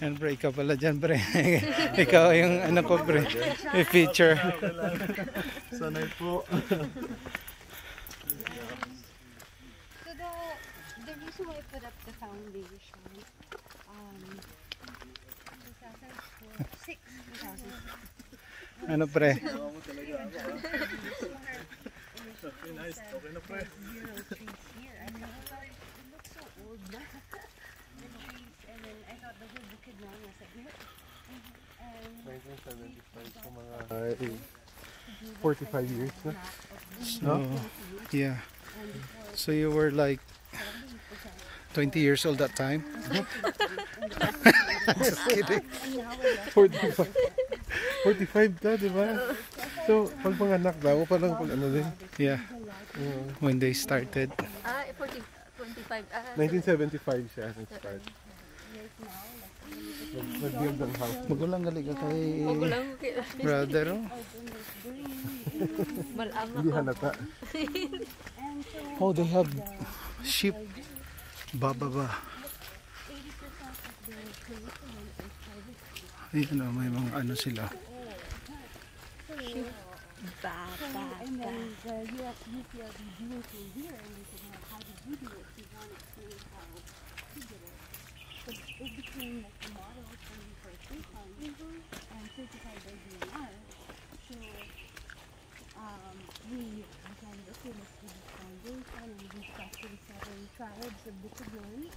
Yan pre, ikaw pala dyan pre. Ikaw yung ano ko pre, i-feature. Sanay po. So the reason why I put up the foundation, 2006. Ano pre? Nice. Okay na pre. Zero trees here. I thought it looks so old na. The trees, and then I thought the whole Bukidnon was like this. And 1975 so mga 45 years na. So, yeah. So you were like 20 years old that time? Just kidding. 45. 45 ka, di ba? So, pag mga anak daw, parang kung ano din. Yeah. When they started. 45. 1975 siya nag-start. Nag-build ng house. Magulang galing ka kay Magulang brother. Oh. Malam Hindi ako. halata. Oh, they have sheep. Bababa. Ayan o, may mga ano sila. and then the UPLB doing through here, and we said, how did you do it? We want to explain how he did it. But it became like a model for reforestation and certified by DNR. So we decided, okay, let's do this foundation, and we started 7 tribes of Bukidnon.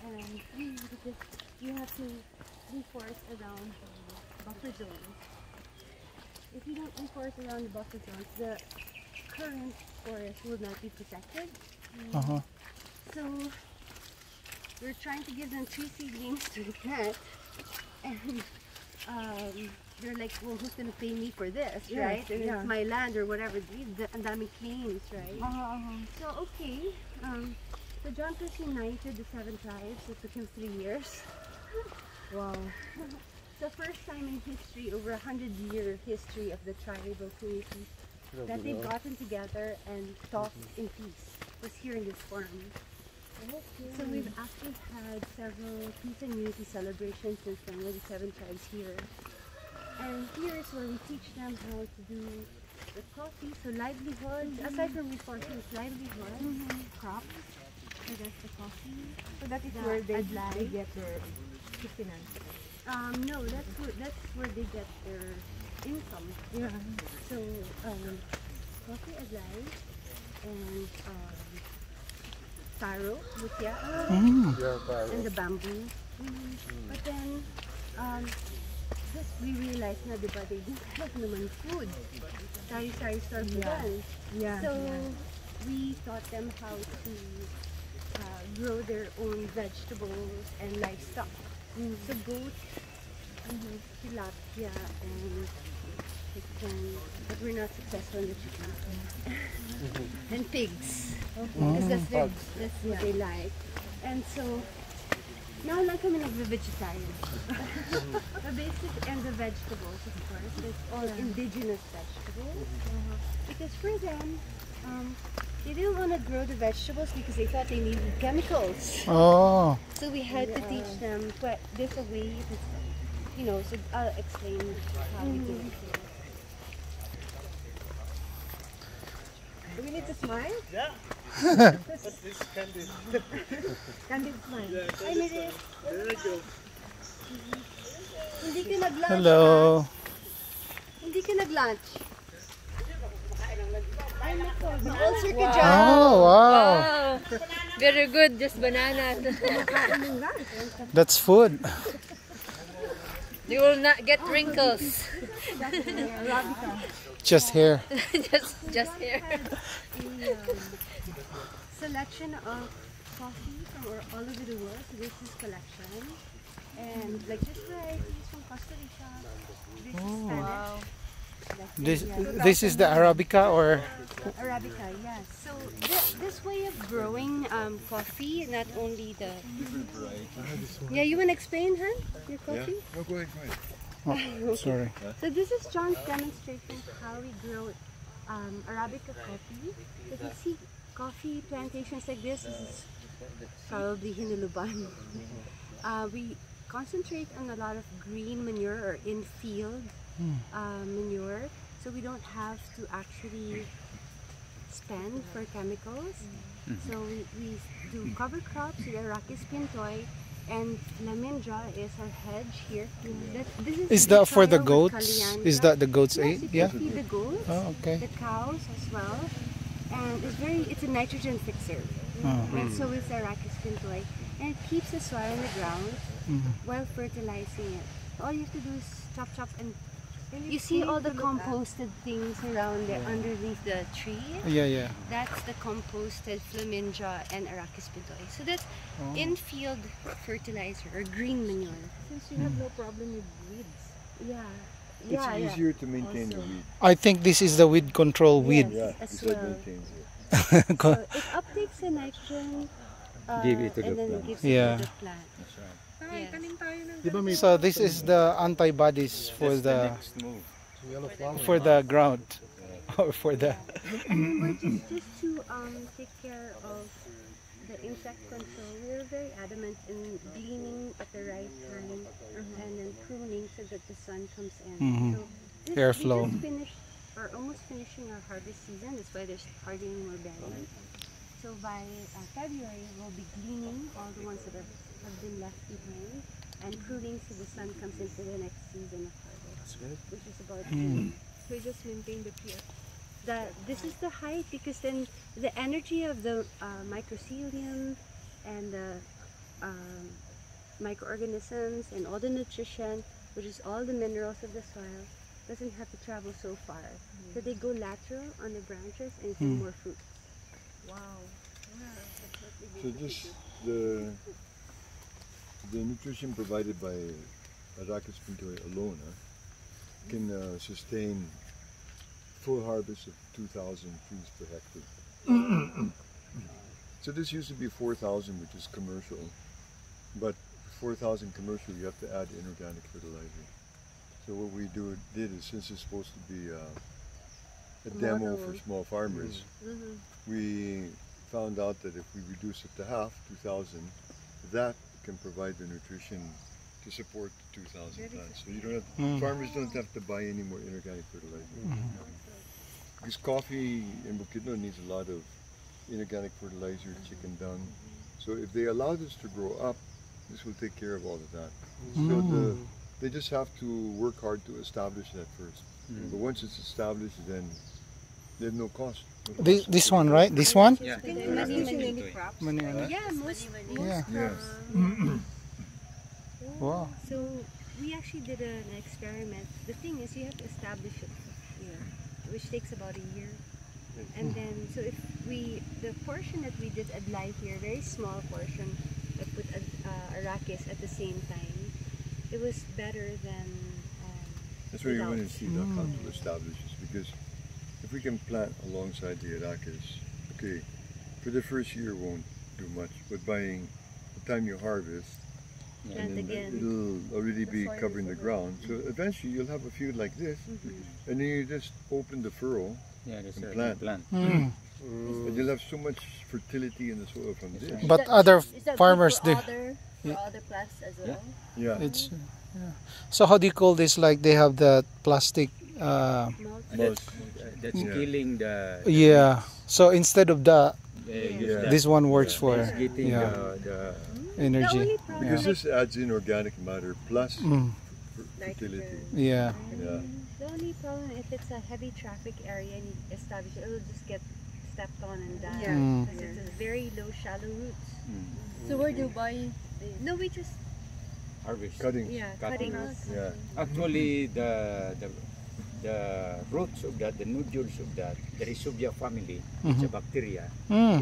And because you have to reforest around the buffer zones. If you don't reforest around the buffer zones, the current forest will not be protected. So we're trying to give them 3 seedlings to the cat, and they're like, well, who's gonna pay me for this, right? And it's my land or whatever. And daming claims, right? So okay. So John Chris united the 7 tribes. It took him 3 years. Wow. The first time in history, over 100-year history of the tribal community, that they've gotten together and talked in peace was here in this forum. So we've actually had several peace and unity celebrations since then with the 7 tribes here. And here is where we teach them how to do the coffee, so livelihoods, aside from reforesting, it's livelihood, crops, so that's the coffee. So that is where they get their finances. No, that's where they get their income. Yeah. So coffee adlay and taro, lutia, and the bamboo. But then this we realized na, diba, they don't have naman food. Sari-sari store So we taught them how to grow their own vegetables and livestock. So goat, tilapia, and chicken, but we're not successful in the chicken. And pigs, because that's what they like. And so now lang kami nagve-vegetarian. The basic and the vegetables, of course, it's all indigenous vegetables. Because for them, they didn't want to grow the vegetables because they thought they needed chemicals. Oh. So we had to teach them, but there's a way, you know, so I'll explain how we do it. Do we need to smile? Yeah. This is Candid. Candid smile. Hi, Midis. There you go. Hindi ka nag-lunch. Hello. Hindi ka nag-lunch. Ay, nako. Ulcer ka dyan. Oh, wow. Very good, just bananas. That's food. You will not get wrinkles. Just here. just here. Selection of coffee from all over the world. So this is collection. And like just varieties from Costa Rica. This is Spanish. This is the Arabica or? Arabica, yes. So this way of growing coffee, not only the... Yeah, you want to explain, Han? Your coffee? Yeah. No, go ahead. Oh, sorry. So this is John's demonstration how we grow Arabica coffee. If you see coffee plantations like this is probably Hineleban. concentrate on a lot of green manure or in-field manure, so we don't have to actually spend for chemicals. So we do cover crops with Arachis pintoy, and Lamindra is our hedge here. This Is that for the Victoria with goats? Caliandra. Is that the goats Yes, ate? you Yeah. can feed the goats, Oh, okay. the cows as well, and it's a nitrogen fixer. Oh. And so is Arachis pintoy, and it keeps the soil in the ground while fertilizing it. All you have to do is chop and you see all the composted things around there underneath the tree. Yeah. That's the composted Flamindra and Arachis pintoy. So that's in-field fertilizer or green manure. Since you have no problem with weeds. Yeah. It's easier to maintain the weed. I think this is the weed control weed. Yes, Yeah, as because it well. maintains it. So it uptakes the nitrogen Give it to and the then plant. it gives Yeah. it to the plant. Ay, Yes. tanim tayo ng Di ba may So this is the antibodies for the yellow flower? for the ground or for the And we're just to take care of the insect control. We're very adamant in gleaning at the right time and then pruning so that the sun comes in. So Airflow. We just finished or almost finishing our harvest season. That's why there's hardly any more berries. So by February, we'll be gleaning all the ones that have been left behind and pruning so the sun comes into the next season of harvest, which is about June. So you just maintain the pH. This is the height because then the energy of the microcilium and the microorganisms and all the nutrition, which is all the minerals of the soil, doesn't have to travel so far. So they go lateral on the branches and give more fruit. Wow. So just the nutrition provided by Arachis pintoy alone can sustain full harvest of 2,000 trees per hectare. So this used to be 4,000, which is commercial, but 4,000 commercial, you have to add inorganic fertilizer. So what we did is, since it's supposed to be a demo for small farmers, we found out that if we reduce it to half, 2,000, that can provide the nutrition to support the 2,000 plants. So you don't have, farmers don't have to buy any more inorganic fertilizer. Because coffee in Bukidnon needs a lot of inorganic fertilizer, chicken dung. So if they allow this to grow up, this will take care of all of that. So they just have to work hard to establish that first. But once it's established, then there's no cost. this one, right? This one? Yeah. Many crops. Yeah, most Yeah. crops. Wow. So we actually did an experiment. The thing is, you have to establish it, which takes about a year. And then, so if the portion that we did adlai here, very small portion, that put Arachis at the same time, it was better than. That's where you want to without. see that how to establish this, because if we can plant alongside the Arachis, okay, for the first year won't do much, but by the time you harvest, Plant again. it'll already be covering the ground. So eventually you'll have a field like this, and then you just open the furrow, Yeah, that's And a plant. and you'll have so much fertility in the soil from this. But other Is that farmers good do. for other plants as well? Yeah. It's so how do you call this? Like they have the plastic. That's killing the Yeah. So instead of that, use Yeah. that. this one works for It's getting yeah the energy. Because this adds in organic matter plus fertility. Yeah. Yeah. The only problem if it's a heavy traffic area and you establish it, it'll just get stepped on and die. Yeah. Because it's a very low, shallow roots. So where do you buy? No, we just harvest. Cutting. cutting. Yeah. Actually, the roots of that, the nodules of that, the Rhizobia family, it's a bacteria,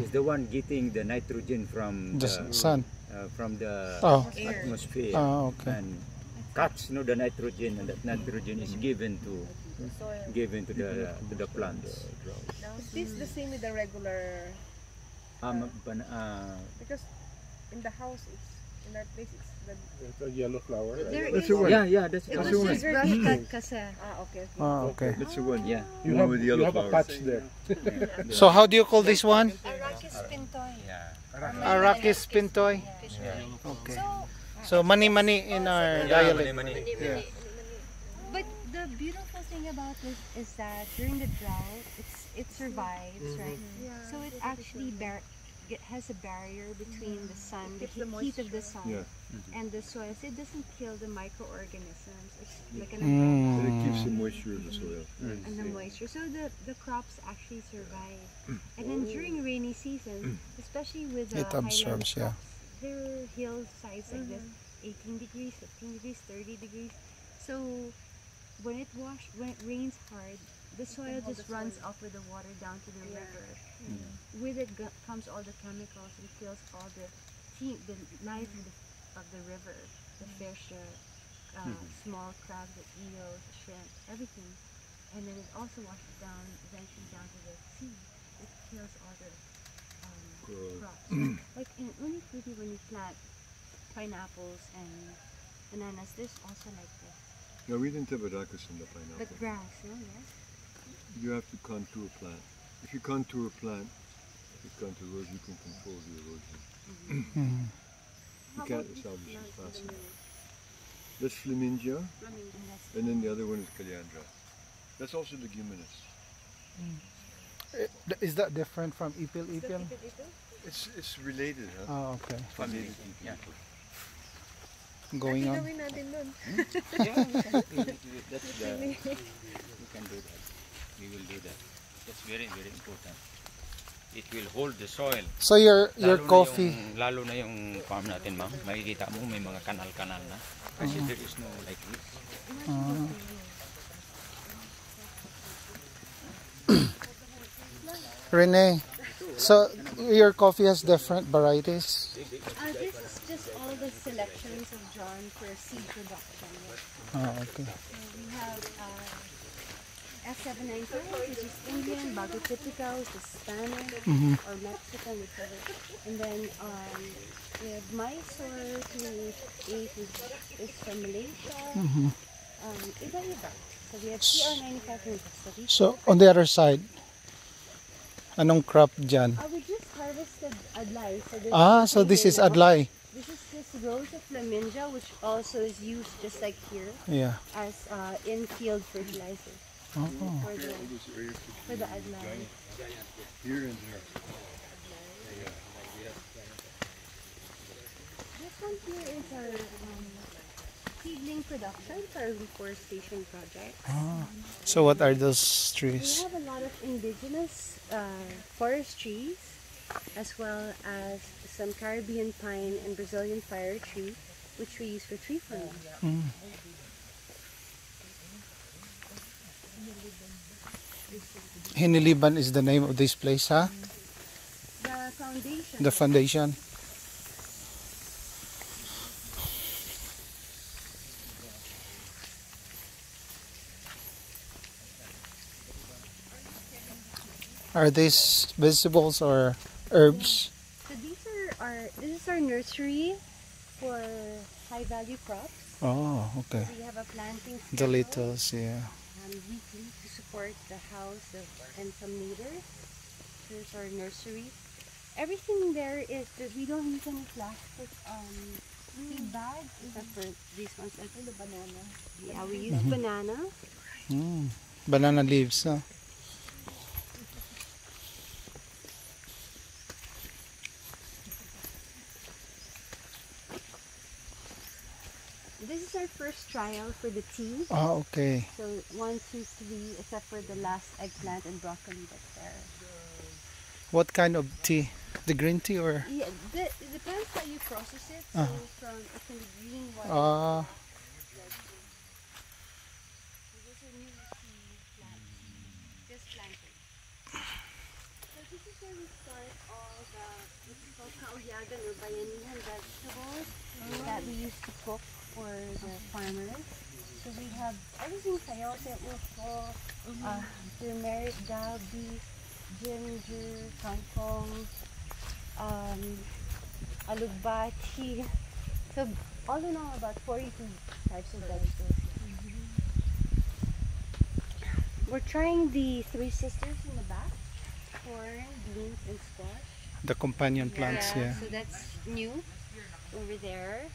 is the one getting the nitrogen from The sun. from the Oh. atmosphere. Oh, okay. And cuts the nitrogen, and that nitrogen is given to the plants. Is this the same with the regular? Because in the house, in our place, it's It's a yellow flower. There That's is- the one. Yeah, that's It the was the one. just brush cut kasi. okay. Oh, okay. That's the one. Yeah. You have with yellow flowers. there. So how do you call this one? Arachis pintoy. Yeah. Arachis pintoy. Yeah. Okay. So So mani in our dialect. Yeah. But the beautiful thing about this is that during the drought, it survives, right? So it actually has a barrier between the sun, the heat of the sun, Yeah. and the soil. So it doesn't kill the microorganisms. It's like an And it umbrella keeps the moisture in the soil. and the moisture. So the crops actually survive. And then during rainy season, especially with the It highland absorbs, yeah. crops, there are hillsides like this, 18 degrees, 15 degrees, 30 degrees. So when it rains hard, the soil just runs up with the water down to the river. With it comes all the chemicals and kills all the life of the river, the fish, small crabs, the eels, the shrimp, everything. And then it also washes down, eventually down to the sea. It kills all the crops. Like in Unifruti, when you plant pineapples and bananas, there's also like this. Now we didn't have Arachis in the But pineapple. grass, no? Yes? You have to contour plant. If you contour plant, with contour erosion, you can control the erosion. You can't establish it fast enough. That's Flamingia, and then the other one is Calandra. That's also leguminous. Is that different from ipil? It's related, huh? Oh, okay. Family. Yeah. Going on. Gawin natin nun. That's the, we can do that. We will do that. That's very, very important. It will hold the soil. So your Lalo coffee. Lalo na yung farm natin, ma'am. Makikita mo may mga kanal-kanal na. Kasi there is no like this. Renee, so your coffee has different varieties? This is just all the selections of John for seed production. Oh, okay. So we have S795, which is Indian, Bago Typical, which is Spanish, or Mexican, whichever. And then we have Mysore 288, which is from Malaysia. Iba-iba. So we have CR95 from Costa Rica. So on the other side, anong crop dyan? We just harvested adlai. So this is adlai. This is just rows of flamingia, which also is used just like here Yeah. as in-field fertilizer for the adlai. Here and there. This one here is our seedling production for our reforestation project. So what are those We trees? have a lot of indigenous forest trees, as well as some Caribbean pine and Brazilian fire tree, which we use for tree farming. Hineleban is the name of this place, huh? The foundation. The foundation. Are these vegetables or herbs? So this is our nursery for high value crops. Oh, okay. We have a planting The schedule, littles, yeah. weekly to support the house and some neighbors. Here's our nursery. Everything there is that we don't use any plastic seed bags except for these ones. Like the banana. Yeah, we use banana. Banana leaves, huh? This is our first trial for the tea. Oh, okay. So 1, 2, 3, except for the last eggplant and broccoli that's there. What kind of tea? The green tea or? Yeah, it depends how you process it. So from it can be green, white. This is a new tea plant, just planted. So this is where we start all the what's called kauyagan or bayanihan vegetables that we used to cook for the farmers. So we have everything: sayote, upo, turmeric, gabi, ginger, kangkong, alugbati. So all in all, about 42 types of vegetables. We're trying the Three Sisters in the back: corn, beans, and squash. The companion plants, yeah. So that's new over there.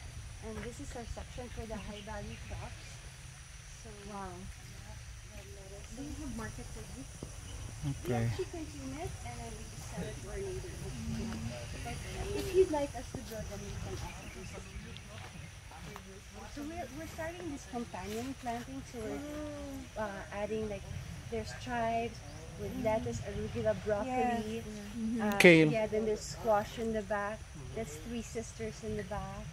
And this is our section for the high value crops. So Wow. we have market for this. We Okay. actually consume it and then we just sell it to our neighbors. But if you'd like us to grow them, we can offer this. So we're starting this companion planting. So we're adding like there's chives with lettuce, arugula, broccoli. Kale. Yeah, then there's squash in the back. That's three sisters in the back.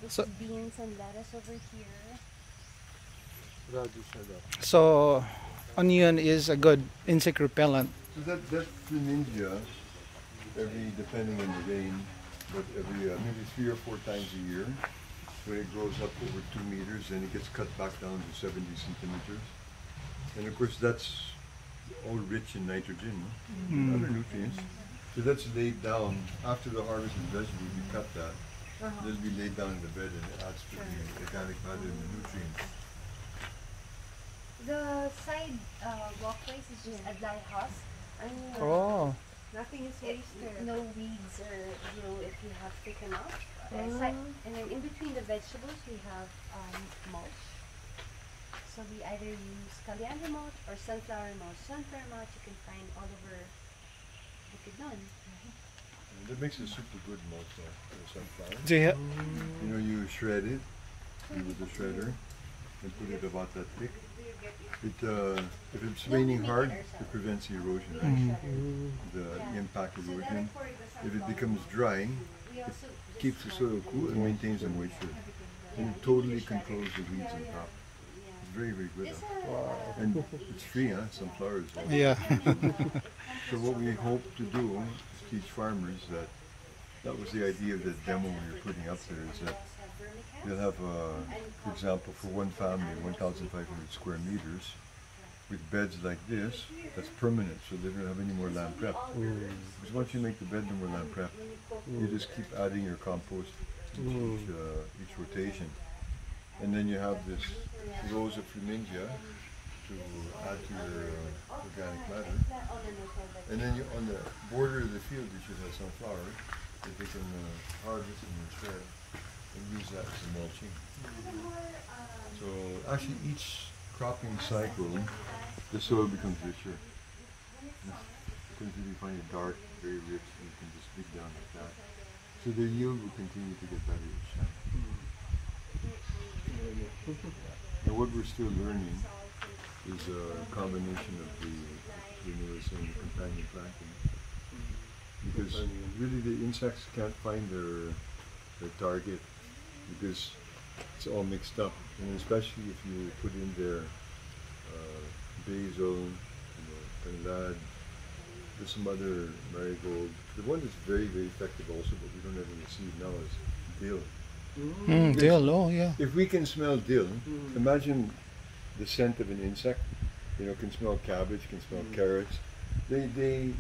This So- is beans and lettuce over here. So, onion is a good insect repellent. So that Flamingia, depending on the rain, but every maybe 3 or 4 times a year, when it grows up over 2 meters, then it gets cut back down to 70 centimeters. And of course that's all rich in nitrogen, no? And other nutrients. So that's laid down after the harvest of vegetables. We cut that. That'll be laid down in the bed and it adds to the organic matter and the nutrients. The side walkways is just a dry husk. Oh. Nothing is wasted. No weeds or if you have thick enough. And then in between the vegetables we have mulch. So we either use coriander mulch or sunflower mulch. Sunflower mulch you can find all over Bukidnon. And that makes a super good mulch for the sunflower. Do you You know, you shred it with the shredder and put it about that thick. If it's raining hard, it prevents the erosion, the impact erosion. If it becomes dry, it keeps the soil cool and maintains the moisture. And it totally controls the weeds on top. It's very, very good. And it's free, huh? Sunflower as well. Yeah. So what we hope to do is teach farmers that was the idea of the demo we were putting up there, is that you'll have, for example, for one family, 1,500 square meters, with beds like this, that's permanent, so they don't have any more land prep. Because once you make the bed, no more land prep. You just keep adding your compost each rotation. And then you have this rows of Flamingia to add to your organic matter. And then on the border of the field, you should have sunflower that they can harvest and shred and use that as a mulching. So actually each cropping cycle, the soil becomes richer. Because if you find it dark, very rich, and you can just dig down like that. So the yield will continue to get better each time. And what we're still learning is a combination of the companion planting. Because really the insects can't find their target because it's all mixed up. And especially if you put in there basil, panlad, there's some other marigold. The one that's very, very effective also, but we don't have any seed now, is dill. Dill, oh yeah. If we can smell dill, imagine the scent of an insect. Can smell cabbage, can smell carrots. They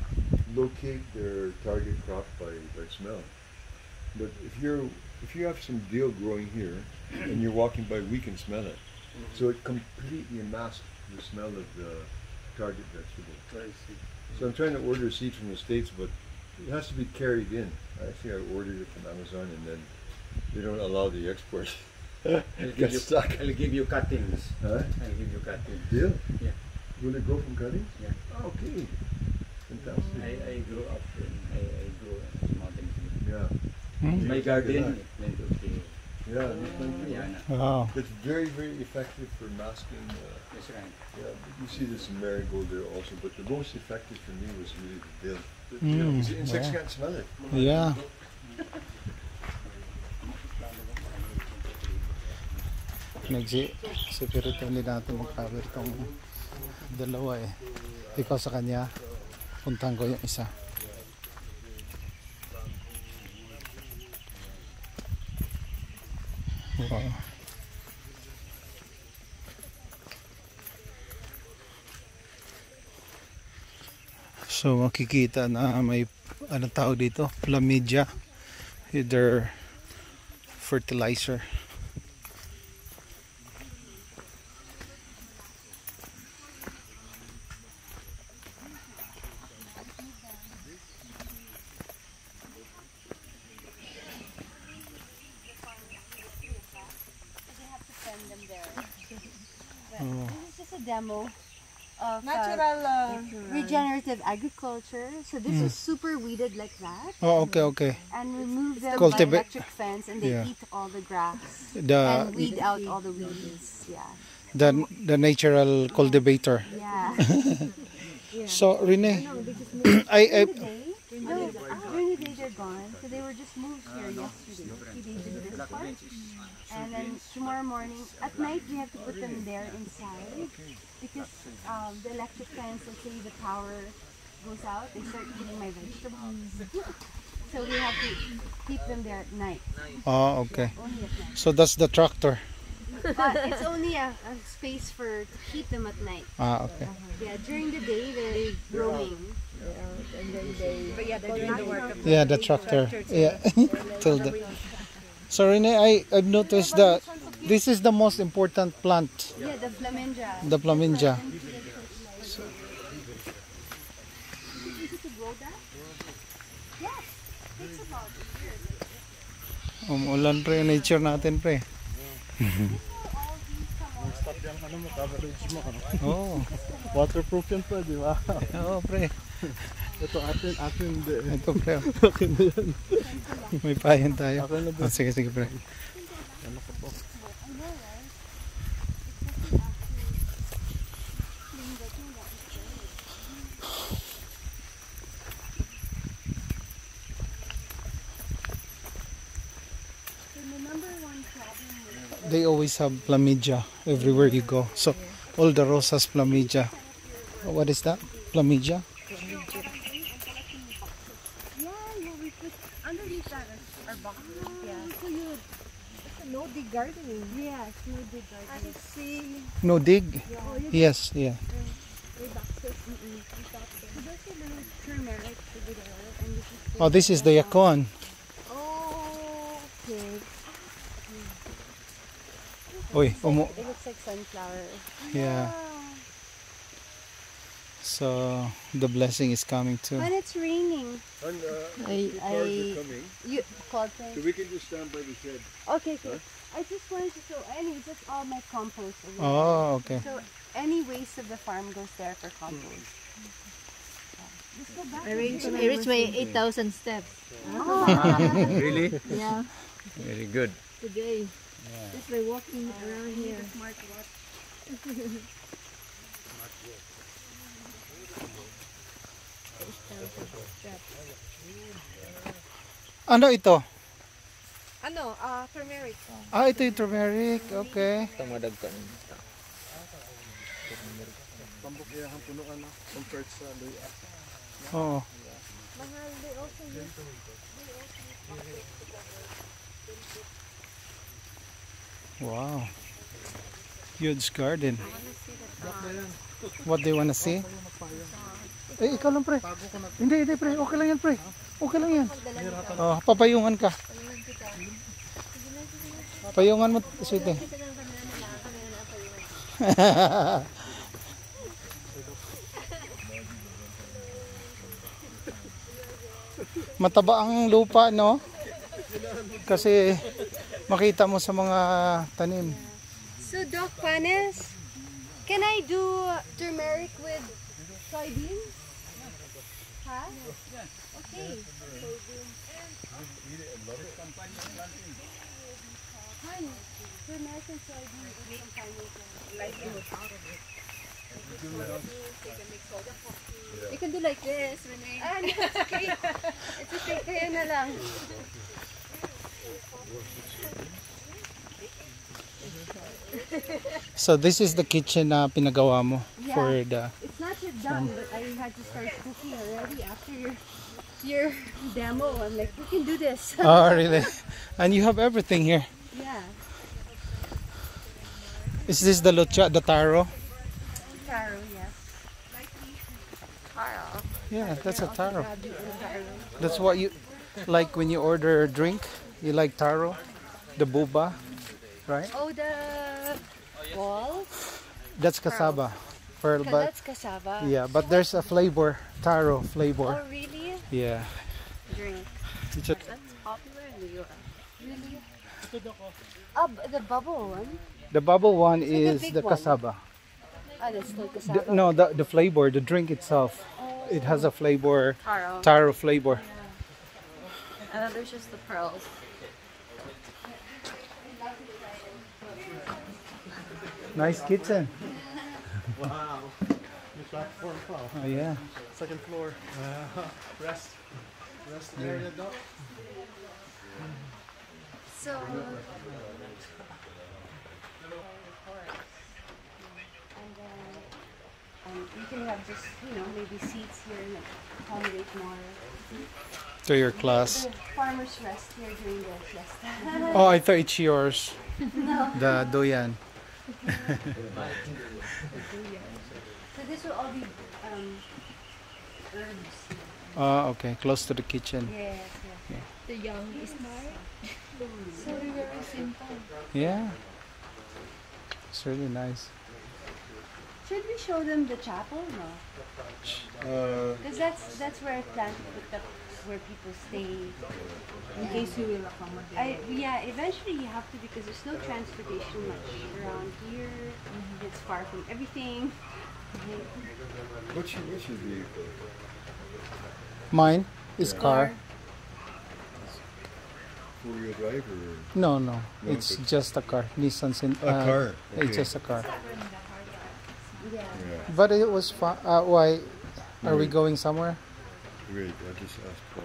locate their target crop by smell. But if you have some dill growing here and you're walking by, we can smell it. So it completely masks the smell of the target vegetable. So I'm trying to order a seed from the States, but it has to be carried in. Actually, I ordered it from Amazon and then they don't allow the export. I'll give you cuttings. Huh? I'll give you cuttings. Dill? Yeah. Will it grow from cuttings? Yeah. Okay. Fantastic. I grew up in mountain view. Yeah. My garden, plenty of tea. Yeah, that's plenty. Yeah, Wow. It's very, very effective for masking. that's right. Yeah, you see this marigold there also, but the most effective for me was really the dill. Mm, Because the insects wow. can't smell it. Yeah. Nagsi-security ulit natin mag-cover itong dalawa eh. Ikaw sa kanya, puntahan ko yung isa. Wow. So makikita na may anong tawag dito, Flamidia, either fertilizer. them there. Oh. This is just a demo of Natural. regenerative agriculture. So this is super weeded like that, Oh, okay, okay. and we move them by Cultivate- electric fence, and they Yeah. eat all the grass The and weed out all the weeds. Yeah, the natural cultivator. yeah. So Rene, I No, during the day they're gone. So they were just moved here yesterday. They do this part. And then tomorrow morning, at night we have to put them there inside because the electric fence, let's say the power goes out, they start eating my vegetables. So we have to keep them there at night, oh okay. only at night. So that's the tractor. But it's only a space for to keep them at night. Ah, okay. Yeah, during the day they're roaming. And then they. But yeah, they're doing the work of Yeah, the tractor. Yeah. Till the. So Rene, I've noticed that this is the most important plant, Yeah, the flaminga. the flaminga. Yes, it's about Umulan pre, nature natin pre. Oh, Waterproof yan pa, di ba? oo pre. Ito atin hindi. Ito pre. Akin na yan. May payan tayo. Akin na Oh, sige, sige pre. They always have plamidia everywhere you go. So all the roses plamidia. What is that? Plamidia? we put underneath that our box. Yeah. So you. No dig gardening. yes, no big I garden. see. No dig? Yes, yeah. So there's a little turmeric over there, and this is Oh, this is the yakon. oh, okay. Uy, It looks like sunflower. yeah. So the blessing is coming too. When it's raining, And I- the cars are coming. you called me. So we can just stand by the shed. Okay, okay. I just wanted to show. Anyways, that's all my compost. Over there. Oh, okay. So any waste of the farm goes there for compost. Just go back. I reached my 8,000 steps. Really? Yeah, Very good. today. Just by walking around here. Ano ito? Ano? Turmeric. Ah, ito yung turmeric. Okay. Tambok iyahan punuan na. Compared sa luya. Oo. Mahal. They also use. Wow. Huge garden. What do you wanna see? Eh, ikaw lang pre. Hindi, hindi pre. Okay lang yan pre. Okay lang yan. Oh, papayungan ka. Payungan mo, sweetie. Mataba ang lupa, no? Kasi makita mo sa mga tanim. So, Doc Panes, can I do turmeric with soybeans? Huh? Okay. Hun, turmeric and soybeans is some kind of You can do like this, Renee. no, it's okay. It's okay. Kaya na lang. So this is the kitchen na pinagawa mo Yeah. for the It's not yet done, but I had to start cooking already after your demo. I'm like, we can do this. Oh, really? And you have everything here. Yeah. Is this the lucha, the taro? Taro, yes. Yeah, that's a taro. That's what you like when you order a drink. You like taro, the boba, right? Oh, the ball? That's cassava. Pearl, but That's cassava. yeah, but there's a flavor, taro Oh, flavor. really? Yeah. Drink. It's a, That's popular in the US. Really? The bubble one? The bubble one the is big the one. cassava. Ah, that's still cassava. No, the flavor, the drink itself. It has a flavor, Taro. taro flavor. And then there's just the pearls. Nice kitchen. Wow. The platform. Oh yeah. Second floor. Rest area, Doc. So, You can have just, maybe seats here and accommodate more. To your class. The farmers rest here during the fiesta. Oh, I thought it's yours. The doyan. So this will all be herbs. Oh, okay. Close to the kitchen. Yes, yes. The young is smart. So very simple. Yeah. It's really nice. Should we show them the chapel? No. Because that's where I plan to put up where people stay. in case you will accommodate. Yeah, eventually you have to because there's no transportation much around here. It's far from everything. What's your vehicle? Mine is car. Four-wheel drive or No, No, it's but- just a car. Nissan. car? It's Okay. just a car. Yeah. Yeah. But it was fun. Why? Are we going somewhere? Wait, I just asked Paul.